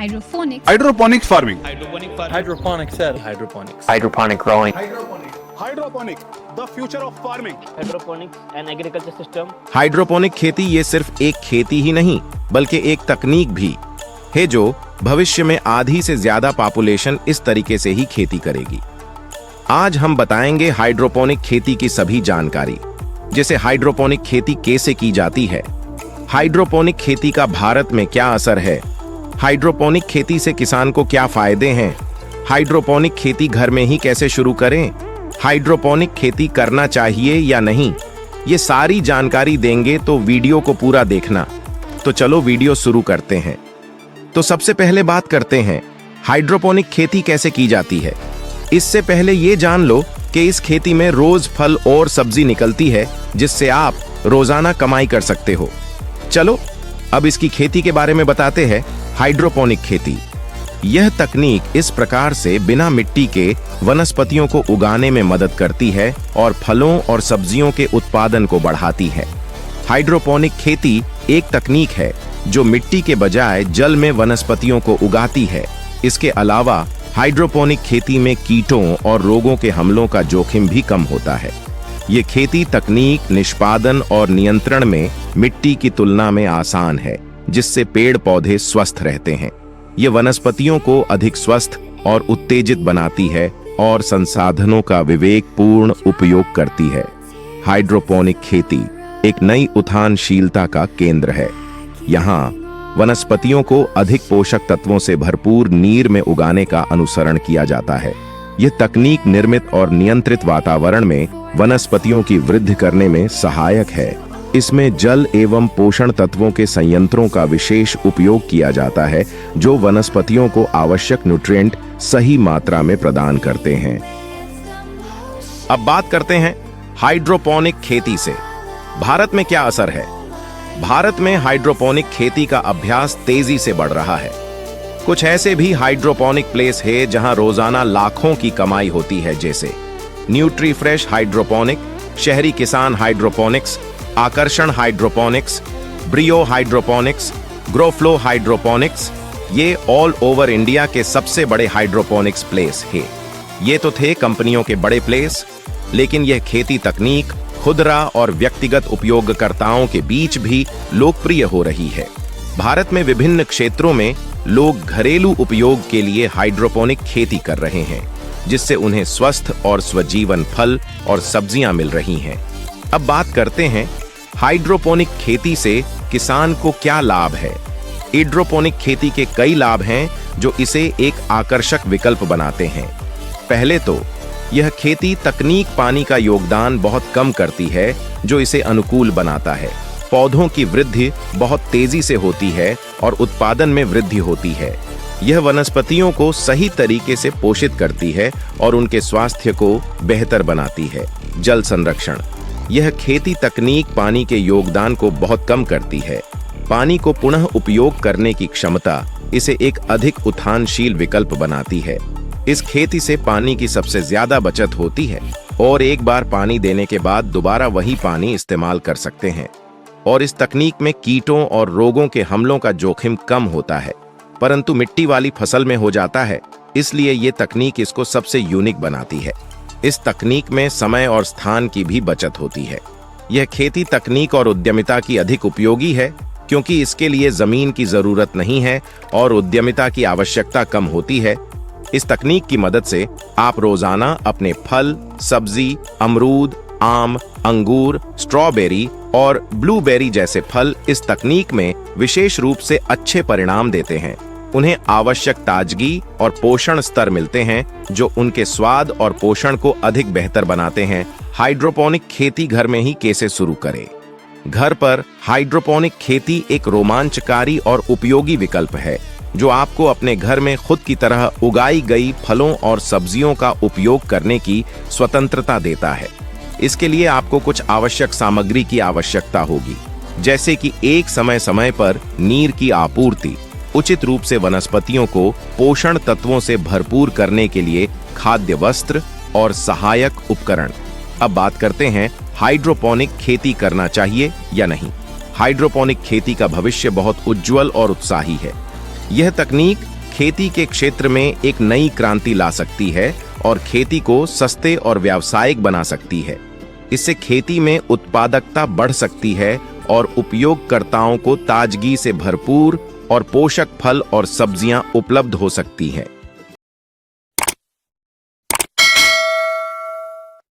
Hydroponics. Hydroponic farming. Hydroponics, sir. Hydroponics. Hydroponic growing. Hydroponic, the future of farming. Hydroponics and agriculture system. Hydroponic खेती ये सिर्फ एक खेती ही नहीं बल्कि एक तकनीक भी है जो भविष्य में आधी से ज्यादा पॉपुलेशन इस तरीके से ही खेती करेगी। आज हम बताएंगे हाइड्रोपोनिक खेती की सभी जानकारी, जैसे हाइड्रोपोनिक खेती कैसे की जाती है, हाइड्रोपोनिक खेती का भारत में क्या असर है, हाइड्रोपोनिक खेती से किसान को क्या फायदे हैं, हाइड्रोपोनिक खेती घर में ही कैसे शुरू करें, हाइड्रोपोनिक खेती करना चाहिए या नहीं, ये सारी जानकारी देंगे तो वीडियो को पूरा देखना। तो चलो वीडियो शुरू करते हैं। तो सबसे पहले बात करते हैं हाइड्रोपोनिक खेती कैसे की जाती है। इससे पहले ये जान लो कि इस खेती में रोज फल और सब्जी निकलती है जिससे आप रोजाना कमाई कर सकते हो। चलो अब इसकी खेती के बारे में बताते हैं। हाइड्रोपोनिक खेती यह तकनीक इस प्रकार से बिना मिट्टी के वनस्पतियों को उगाने में मदद करती है और फलों और सब्जियों के उत्पादन को बढ़ाती है। हाइड्रोपोनिक खेती एक तकनीक है जो मिट्टी के बजाय जल में वनस्पतियों को उगाती है। इसके अलावा हाइड्रोपोनिक खेती में कीटों और रोगों के हमलों का जोखिम भी कम होता है। ये खेती तकनीक निष्पादन और नियंत्रण में मिट्टी की तुलना में आसान है, जिससे पेड़ पौधे स्वस्थ रहते हैं। ये वनस्पतियों को अधिक स्वस्थ और उत्तेजित बनाती है और संसाधनों का विवेकपूर्ण उपयोग करती है। हाइड्रोपोनिक खेती एक नई उत्थानशीलता का केंद्र है। यहाँ वनस्पतियों को अधिक पोषक तत्वों से भरपूर नीर में उगाने का अनुसरण किया जाता है। यह तकनीक निर्मित और नियंत्रित वातावरण में वनस्पतियों की वृद्धि करने में सहायक है। इसमें जल एवं पोषण तत्वों के संयंत्रों का विशेष उपयोग किया जाता है जो वनस्पतियों को आवश्यक न्यूट्रिएंट सही मात्रा में प्रदान करते हैं। अब बात करते हैं हाइड्रोपोनिक खेती से भारत में क्या असर है। भारत में हाइड्रोपोनिक खेती का अभ्यास तेजी से बढ़ रहा है। कुछ ऐसे भी हाइड्रोपोनिक प्लेस है जहां रोजाना लाखों की कमाई होती है, जैसे न्यूट्रीफ्रेश हाइड्रोपोनिक, शहरी किसान हाइड्रोपोनिक्स, आकर्षण हाइड्रोपोनिक्स, ब्रियो हाइड्रोपोनिक्स, ग्रोफ्लो हाइड्रोपोनिक्स। ये ऑल ओवर इंडिया के सबसे बड़े हाइड्रोपोनिक्स प्लेस है। ये तो थे कंपनियों के बड़े प्लेस, लेकिन यह खेती तकनीक खुदरा और व्यक्तिगत उपयोगकर्ताओं के बीच भी लोकप्रिय हो रही है। भारत में विभिन्न क्षेत्रों में लोग घरेलू उपयोग के लिए हाइड्रोपोनिक खेती कर रहे हैं, जिससे उन्हें स्वस्थ और स्वजीवन फल और सब्जियां मिल रही हैं। अब बात करते हैं हाइड्रोपोनिक खेती से किसान को क्या लाभ है। हाइड्रोपोनिक खेती के कई लाभ हैं जो इसे एक आकर्षक विकल्प बनाते हैं। पहले तो यह खेती तकनीक पानी का योगदान बहुत कम करती है, जो इसे अनुकूल बनाता है। पौधों की वृद्धि बहुत तेजी से होती है और उत्पादन में वृद्धि होती है। यह वनस्पतियों को सही तरीके से पोषित करती है और उनके स्वास्थ्य को बेहतर बनाती है। जल संरक्षण यह खेती तकनीक पानी के योगदान को बहुत कम करती है। पानी को पुनः उपयोग करने की क्षमता इसे एक अधिक उत्थानशील विकल्प बनाती है। इस खेती से पानी की सबसे ज्यादा बचत होती है और एक बार पानी देने के बाद दोबारा वही पानी इस्तेमाल कर सकते हैं। और इस तकनीक में कीटों और रोगों के हमलों का जोखिम कम होता है, परंतु मिट्टी वाली फसल में हो जाता है, इसलिए ये तकनीक इसको सबसे यूनिक बनाती है। इस तकनीक में समय और स्थान की भी बचत होती है। यह खेती तकनीक और उद्यमिता की अधिक उपयोगी है क्योंकि इसके लिए जमीन की जरूरत नहीं है और उद्यमिता की आवश्यकता कम होती है। इस तकनीक की मदद से आप रोजाना अपने फल, सब्जी, अमरूद, आम, अंगूर, स्ट्रॉबेरी और ब्लूबेरी जैसे फल इस तकनीक में विशेष रूप से अच्छे परिणाम देते हैं। उन्हें आवश्यक ताजगी और पोषण स्तर मिलते हैं जो उनके स्वाद और पोषण को अधिक बेहतर बनाते हैं। हाइड्रोपोनिक खेती घर में ही कैसे शुरू करें। घर पर हाइड्रोपोनिक खेती एक रोमांचकारी और उपयोगी विकल्प है जो आपको अपने घर में खुद की तरह उगाई गई फलों और सब्जियों का उपयोग करने की स्वतंत्रता देता है। इसके लिए आपको कुछ आवश्यक सामग्री की आवश्यकता होगी, जैसे कि एक समय समय पर नीर की आपूर्ति, उचित रूप से वनस्पतियों को पोषण तत्वों से भरपूर करने के लिए खाद्य वस्त्र और सहायक उपकरण। अब बात करते हैं हाइड्रोपोनिक खेती करना चाहिए या नहीं। हाइड्रोपोनिक खेती का भविष्य बहुत उज्जवल और उत्साही है। यह तकनीक खेती के क्षेत्र में एक नई क्रांति ला सकती है और खेती को सस्ते और व्यावसायिक बना सकती है। इससे खेती में उत्पादकता बढ़ सकती है और उपयोगकर्ताओं को ताजगी से भरपूर और पोषक फल और सब्जियां उपलब्ध हो सकती हैं।